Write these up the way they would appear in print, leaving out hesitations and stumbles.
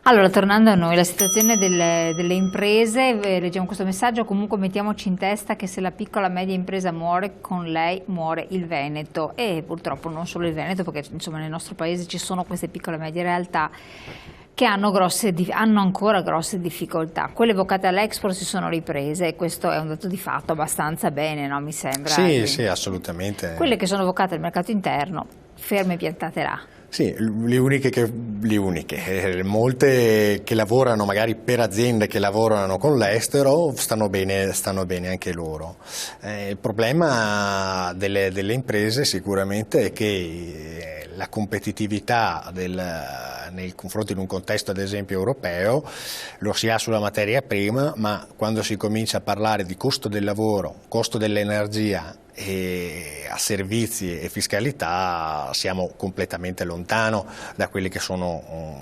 Allora, tornando a noi, la situazione delle imprese, leggiamo questo messaggio: comunque mettiamoci in testa che se la piccola e media impresa muore, con lei muore il Veneto, e purtroppo non solo il Veneto, perché insomma nel nostro paese ci sono queste piccole e medie realtà che hanno ancora grosse difficoltà. Quelle vocate all'Expo si sono riprese, e questo è un dato di fatto abbastanza bene, no? Mi sembra. Sì, sì, assolutamente. Quelle che sono vocate al mercato interno, ferme piantate là. Sì, molte che lavorano magari per aziende che lavorano con l'estero stanno bene anche loro. Il problema delle imprese sicuramente è che la competitività nei confronti di un contesto ad esempio europeo lo si ha sulla materia prima, ma quando si comincia a parlare di costo del lavoro, costo dell'energia e a servizi e fiscalità siamo completamente lontano da quelle che sono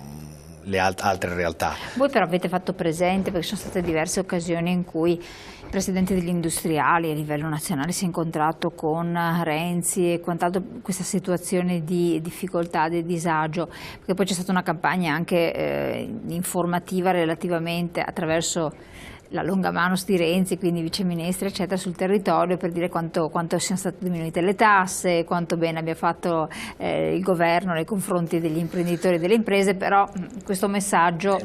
le altre realtà. Voi però avete fatto presente, perché ci sono state diverse occasioni in cui il presidente degli industriali a livello nazionale si è incontrato con Renzi e quant'altro, questa situazione di difficoltà, di disagio, perché poi c'è stata una campagna anche informativa relativamente attraverso la longa manus di Renzi, quindi viceministri eccetera, sul territorio, per dire quanto siano state diminuite le tasse, quanto bene abbia fatto il governo nei confronti degli imprenditori e delle imprese. Però questo messaggio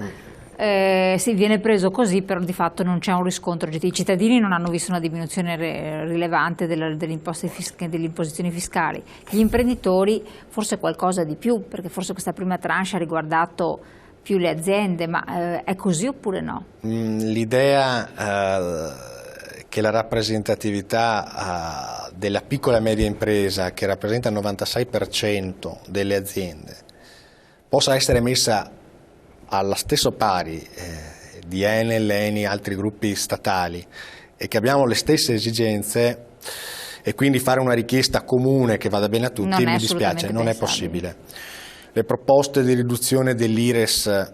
sì, viene preso così, però di fatto non c'è un riscontro. I cittadini non hanno visto una diminuzione rilevante delle imposizioni fiscali, gli imprenditori forse qualcosa di più, perché forse questa prima tranche ha riguardato più le aziende, ma è così oppure no? L'idea che la rappresentatività della piccola e media impresa, che rappresenta il 96% delle aziende, possa essere messa alla stesso pari di Enel, Eni, altri gruppi statali, e che abbiamo le stesse esigenze, e quindi fare una richiesta comune che vada bene a tutti, mi dispiace, non è possibile. Le proposte di riduzione dell'IRES,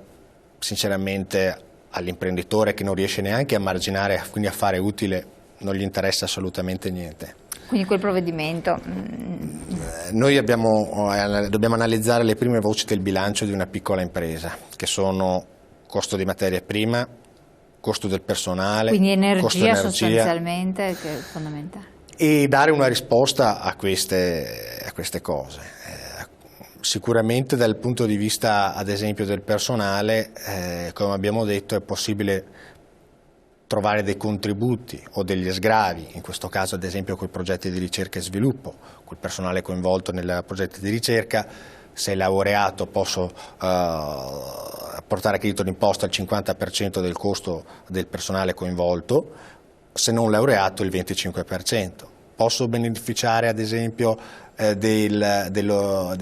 sinceramente, all'imprenditore che non riesce neanche a marginare, quindi a fare utile, non gli interessa assolutamente niente. Quindi quel provvedimento? Noi dobbiamo analizzare le prime voci del bilancio di una piccola impresa, che sono costo di materia prima, costo del personale, quindi energia sostanzialmente, che è fondamentale. E dare una risposta a queste cose. Sicuramente dal punto di vista ad esempio del personale, come abbiamo detto, è possibile trovare dei contributi o degli sgravi, in questo caso ad esempio con i progetti di ricerca e sviluppo, col personale coinvolto nei progetti di ricerca. Se laureato posso portare a credito d'imposta il 50% del costo del personale coinvolto, se non laureato il 25%. Posso beneficiare ad esempio dei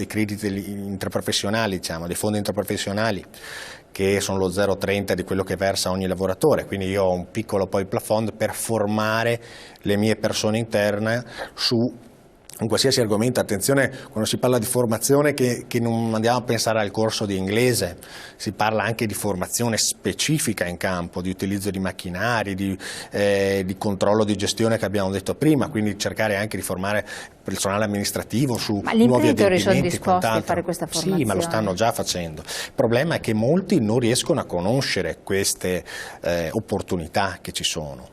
crediti intraprofessionali, diciamo, dei fondi intraprofessionali, che sono lo 0,30 di quello che versa ogni lavoratore, quindi io ho un piccolo poi plafond per formare le mie persone interne su un qualsiasi argomento. Attenzione, quando si parla di formazione, che non andiamo a pensare al corso di inglese, si parla anche di formazione specifica in campo, di utilizzo di macchinari, di controllo di gestione che abbiamo detto prima, quindi cercare anche di formare personale amministrativo su nuovi adempimenti. Ma gli imprenditori sono disposti a fare questa formazione? Sì, ma lo stanno già facendo. Il problema è che molti non riescono a conoscere queste opportunità che ci sono.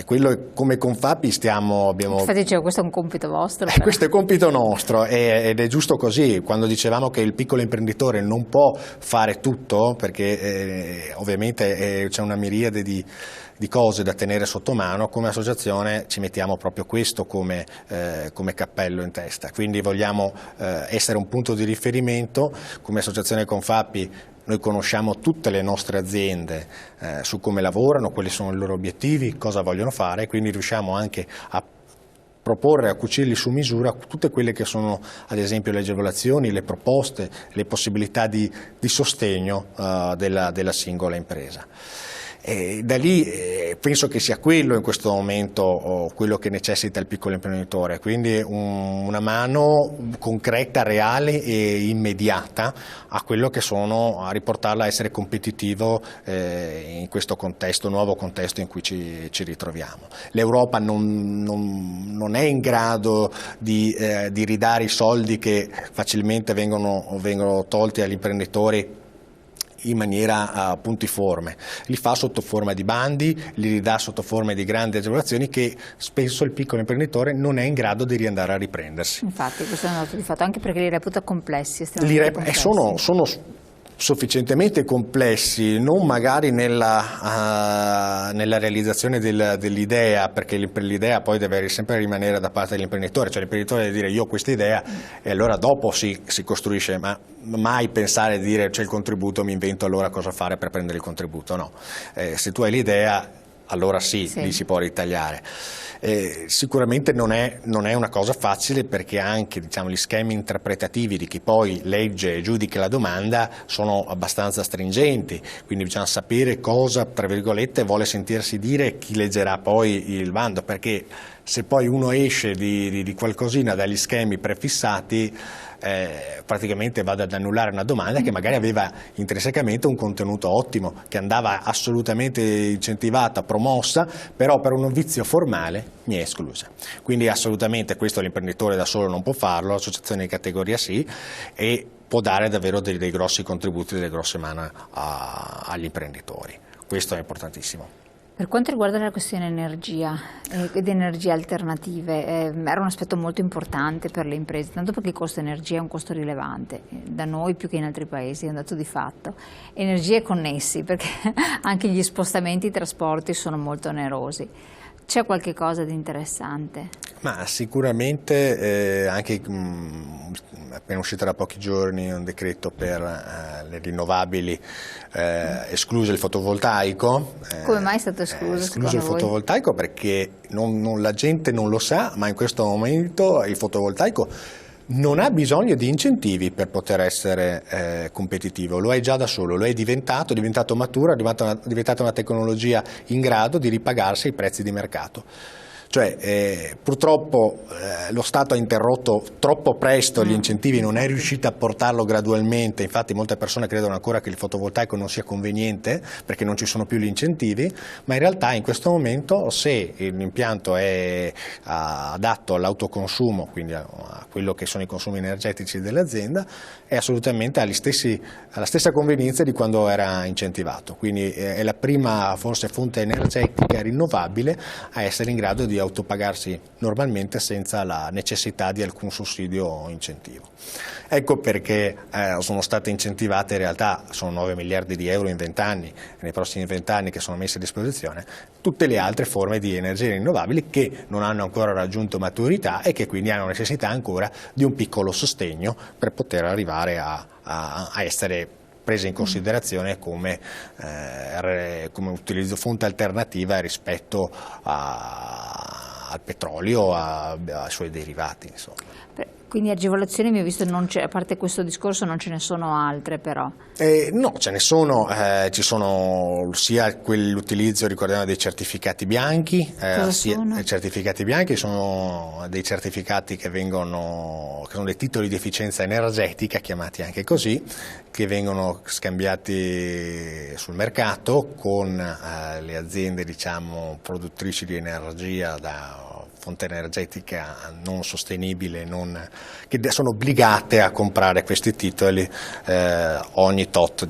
Quello, come Confapi Infatti dicevo, questo è un compito vostro. Questo è compito nostro ed è giusto così. Quando dicevamo che il piccolo imprenditore non può fare tutto, perché ovviamente c'è una miriade di cose da tenere sotto mano, come associazione ci mettiamo proprio questo come cappello in testa. Quindi vogliamo essere un punto di riferimento. Come associazione Confapi noi conosciamo tutte le nostre aziende su come lavorano, quali sono i loro obiettivi, cosa vogliono fare, quindi riusciamo anche a proporre, a cucirli su misura tutte quelle che sono ad esempio le agevolazioni, le proposte, le possibilità di sostegno della singola impresa. E da lì penso che sia quello in questo momento quello che necessita il piccolo imprenditore, quindi una mano concreta, reale e immediata a quello che sono, a riportarla a essere competitivo in questo contesto, nuovo contesto in cui ci ritroviamo. L'Europa non è in grado di ridare i soldi che facilmente vengono tolti agli imprenditori in maniera puntiforme, li fa sotto forma di bandi, li ridà sotto forma di grandi agevolazioni che spesso il piccolo imprenditore non è in grado di riandare a riprendersi. Infatti questo è un dato di fatto, anche perché li reputa complessi, estremamente complessi. Sono sufficientemente complessi, non magari nella realizzazione dell'idea, perché l'idea poi deve sempre rimanere da parte dell'imprenditore, cioè l'imprenditore deve dire io ho questa idea e allora dopo si costruisce, ma mai pensare di dire c'è il contributo, mi invento allora cosa fare per prendere il contributo, no. Se tu hai l'idea allora sì, lì si può ritagliare. Sicuramente non è una cosa facile, perché anche gli schemi interpretativi di chi poi legge e giudica la domanda sono abbastanza stringenti, quindi bisogna sapere cosa, tra virgolette, vuole sentirsi dire chi leggerà poi il bando, perché se poi uno esce di qualcosina dagli schemi prefissati, praticamente vado ad annullare una domanda che magari aveva intrinsecamente un contenuto ottimo, che andava assolutamente incentivata, promossa, però per un vizio formale mi è esclusa. Quindi assolutamente questo l'imprenditore da solo non può farlo, l'associazione di categoria sì, e può dare davvero dei grossi contributi, delle grosse mani agli imprenditori. Questo è importantissimo. Per quanto riguarda la questione energia ed energie alternative, era un aspetto molto importante per le imprese, tanto perché il costo energia è un costo rilevante, da noi più che in altri paesi, è un dato di fatto. Energie connessi, perché anche gli spostamenti, i trasporti sono molto onerosi. C'è qualche cosa di interessante? Ma sicuramente anche appena uscito da pochi giorni un decreto per le rinnovabili, escluso il fotovoltaico. Come mai è stato escluso? Escluso il fotovoltaico perché la gente non lo sa, ma in questo momento il fotovoltaico non ha bisogno di incentivi per poter essere competitivo, lo è già da solo, è diventato maturo, è diventata una tecnologia in grado di ripagarsi i prezzi di mercato. Cioè, purtroppo lo Stato ha interrotto troppo presto gli incentivi, non è riuscito a portarlo gradualmente, infatti molte persone credono ancora che il fotovoltaico non sia conveniente perché non ci sono più gli incentivi, ma in realtà in questo momento se l'impianto è adatto all'autoconsumo, quindi a quello che sono i consumi energetici dell'azienda, è assolutamente alla stessa convenienza di quando era incentivato, quindi è la prima forse fonte energetica rinnovabile a essere in grado di autopagarsi normalmente senza la necessità di alcun sussidio o incentivo. Ecco perché sono state incentivate, in realtà sono 9 miliardi di euro in 20 anni, e nei prossimi 20 anni che sono messi a disposizione, tutte le altre forme di energie rinnovabili che non hanno ancora raggiunto maturità e che quindi hanno necessità ancora di un piccolo sostegno per poter arrivare a essere prese in considerazione come utilizzo fonte alternativa rispetto al petrolio, ai suoi derivati, insomma. Quindi agevolazioni, mi ho visto, a parte questo discorso non ce ne sono altre però? No, ce ne sono, ci sono sia quell'utilizzo, ricordiamo, dei certificati bianchi. I certificati bianchi sono dei certificati che sono dei titoli di efficienza energetica, chiamati anche così, che vengono scambiati sul mercato con le aziende, diciamo, produttrici di energia da fonte energetica non sostenibile, che sono obbligate a comprare questi titoli ogni tot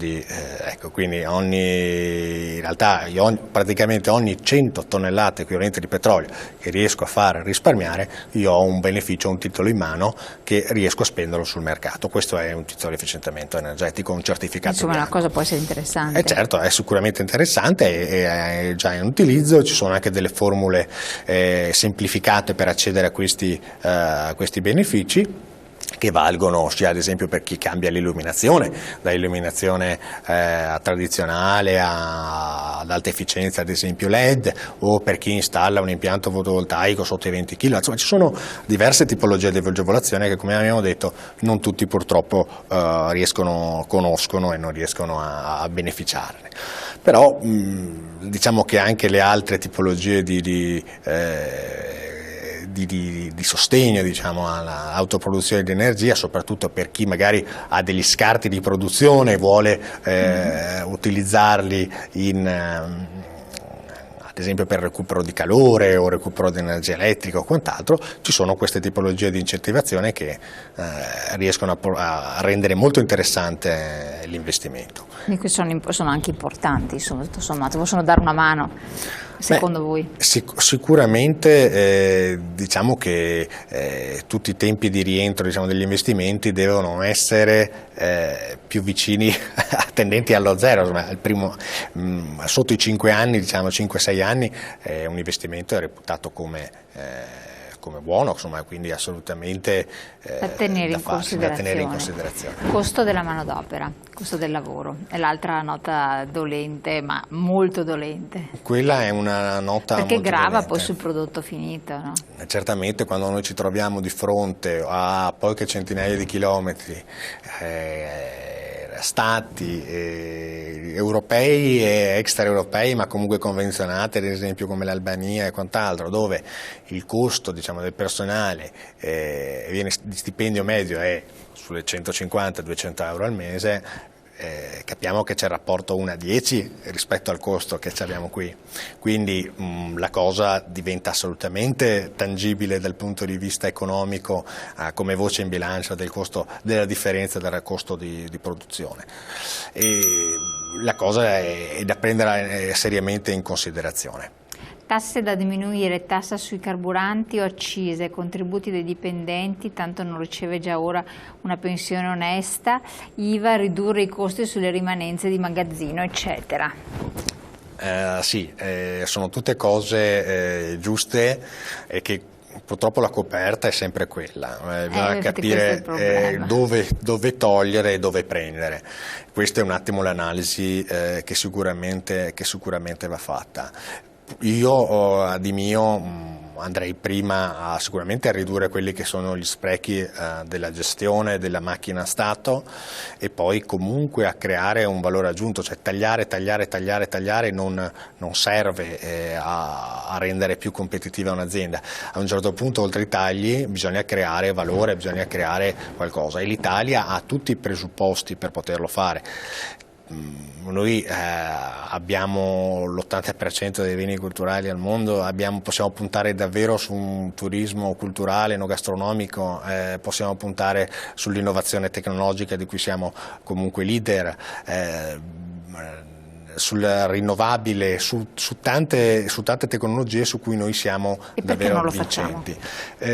quindi in realtà praticamente ogni 100 tonnellate equivalenti di petrolio che riesco a far risparmiare, io ho un beneficio, un titolo in mano che riesco a spenderlo sul mercato. Questo è un titolo di efficientamento energetico, un certificato Insomma, bianco. Una cosa può essere interessante. Certo, è sicuramente interessante e è già in utilizzo, ci sono anche delle formule semplificate per accedere a questi benefici, che valgono sia ad esempio per chi cambia l'illuminazione, da illuminazione tradizionale ad alta efficienza, ad esempio LED, o per chi installa un impianto fotovoltaico sotto i 20 kW. Insomma, ci sono diverse tipologie di agevolazione che, come abbiamo detto, non tutti purtroppo conoscono e non riescono a beneficiarne. Però diciamo che anche le altre tipologie di sostegno, diciamo, all'autoproduzione di energia, soprattutto per chi magari ha degli scarti di produzione e vuole utilizzarli ad esempio per il recupero di calore o recupero di energia elettrica o quant'altro, ci sono queste tipologie di incentivazione che riescono a rendere molto interessante l'investimento. Quindi sono anche importanti, insomma, tutto sommato, possono dare una mano, secondo voi? Sicuramente diciamo che tutti i tempi di rientro, diciamo, degli investimenti devono essere più vicini, tendenti allo zero. Insomma, sotto i 5 anni, diciamo 5-6 anni, un investimento è reputato come buono, insomma, quindi assolutamente da tenere in considerazione. Costo della manodopera, costo del lavoro, è l'altra nota dolente, ma molto dolente. Quella è una nota perché molto grava dolente. Poi sul prodotto finito, no? Certamente quando noi ci troviamo di fronte a poche centinaia di chilometri, stati europei e extraeuropei, ma comunque convenzionati, ad esempio come l'Albania e quant'altro, dove il costo, diciamo, del personale di stipendio medio è sulle 150-200 euro al mese, capiamo che c'è il rapporto 1:10 rispetto al costo che abbiamo qui, quindi la cosa diventa assolutamente tangibile dal punto di vista economico, come voce in bilancio del costo, della differenza del costo di produzione. E la cosa è da prendere seriamente in considerazione. Tasse da diminuire, tassa sui carburanti o accise, contributi dei dipendenti, tanto non riceve già ora una pensione onesta, IVA, ridurre i costi sulle rimanenze di magazzino, eccetera. Sì, sono tutte cose giuste e che purtroppo la coperta è sempre quella, bisogna capire dove togliere e dove prendere. Questa è un attimo l'analisi che sicuramente va fatta. Io di mio andrei prima sicuramente a ridurre quelli che sono gli sprechi della gestione della macchina Stato e poi comunque a creare un valore aggiunto, cioè tagliare non serve a rendere più competitiva un'azienda. A un certo punto, oltre ai tagli, bisogna creare valore, bisogna creare qualcosa e l'Italia ha tutti i presupposti per poterlo fare. Noi abbiamo l'80% dei beni culturali al mondo, possiamo puntare davvero su un turismo culturale, no gastronomico, possiamo puntare sull'innovazione tecnologica di cui siamo comunque leader, sul rinnovabile, su tante tecnologie su cui noi siamo davvero vincenti.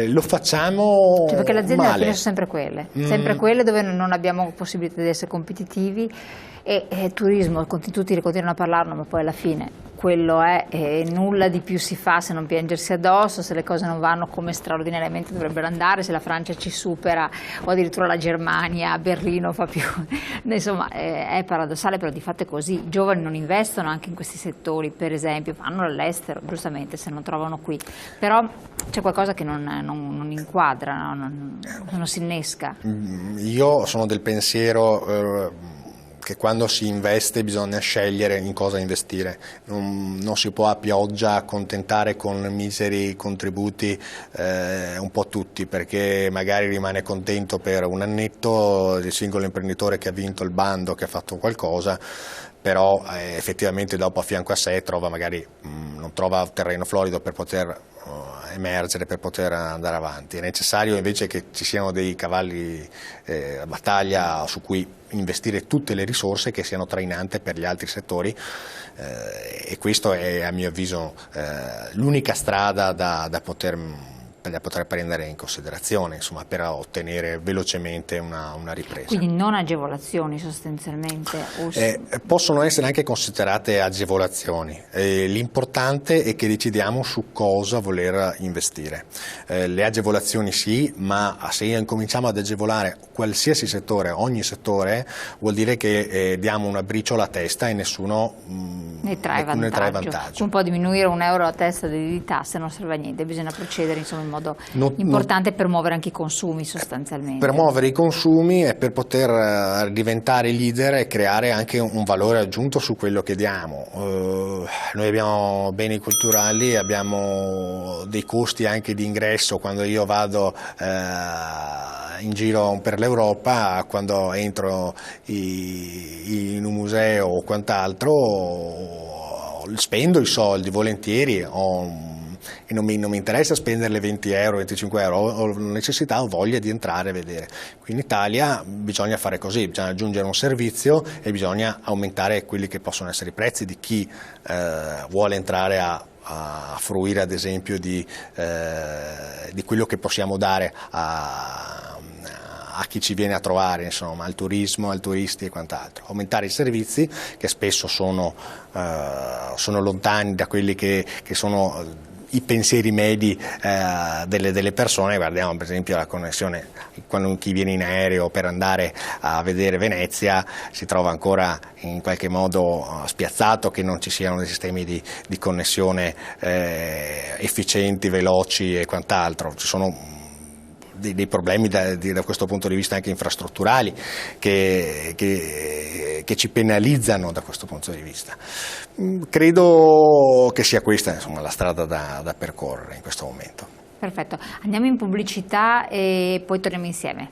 Lo facciamo perché le aziende male. alla fine sono sempre quelle dove non abbiamo possibilità di essere competitivi e turismo, tutti continuano a parlarne, ma poi alla fine quello è, nulla di più si fa se non piangersi addosso, se le cose non vanno come straordinariamente dovrebbero andare, se la Francia ci supera o addirittura la Germania, Berlino fa più, insomma è paradossale, però di fatto è così. I giovani non investono anche in questi settori, per esempio, vanno all'estero, giustamente, se non trovano qui, però c'è qualcosa che non inquadra, non si innesca. Io sono del pensiero che quando si investe bisogna scegliere in cosa investire, non si può a pioggia accontentare con miseri contributi un po' tutti, perché magari rimane contento per un annetto il singolo imprenditore che ha vinto il bando, che ha fatto qualcosa, però effettivamente dopo a fianco a sé non trova terreno florido per poter emergere, per poter andare avanti. È necessario invece che ci siano dei cavalli a battaglia su cui investire tutte le risorse che siano trainanti per gli altri settori e questo è a mio avviso l'unica strada da poter prendere in considerazione, insomma, per ottenere velocemente una ripresa. Quindi non agevolazioni sostanzialmente? Possono essere anche considerate agevolazioni, l'importante è che decidiamo su cosa voler investire. Le agevolazioni sì, ma se incominciamo ad agevolare qualsiasi settore, ogni settore, vuol dire che diamo una briciola a testa e nessuno ne trae vantaggio. Un po' diminuire €1 a testa di tasse non serve a niente, bisogna procedere insomma in modo importante per muovere anche i consumi sostanzialmente. Per muovere i consumi e per poter diventare leader e creare anche un valore aggiunto su quello che diamo. Noi abbiamo beni culturali, abbiamo dei costi anche di ingresso quando io vado in giro per l'Europa, quando entro in un museo o quant'altro. spendo i soldi volentieri, e non mi interessa spenderle 20 euro, 25 euro, ho necessità, ho voglia di entrare a vedere. Qui in Italia bisogna fare così, bisogna aggiungere un servizio e bisogna aumentare quelli che possono essere i prezzi di chi vuole entrare a fruire ad esempio di quello che possiamo dare a chi ci viene a trovare, insomma, al turismo, ai turisti e quant'altro. Aumentare i servizi che spesso sono lontani da quelli che sono i pensieri medi delle persone. Guardiamo per esempio la connessione, quando chi viene in aereo per andare a vedere Venezia si trova ancora in qualche modo spiazzato che non ci siano dei sistemi di connessione efficienti, veloci e quant'altro. Ci sono dei problemi da questo punto di vista anche infrastrutturali che ci penalizzano da questo punto di vista. Credo che sia questa, insomma, la strada da percorrere in questo momento. Perfetto, andiamo in pubblicità e poi torniamo insieme.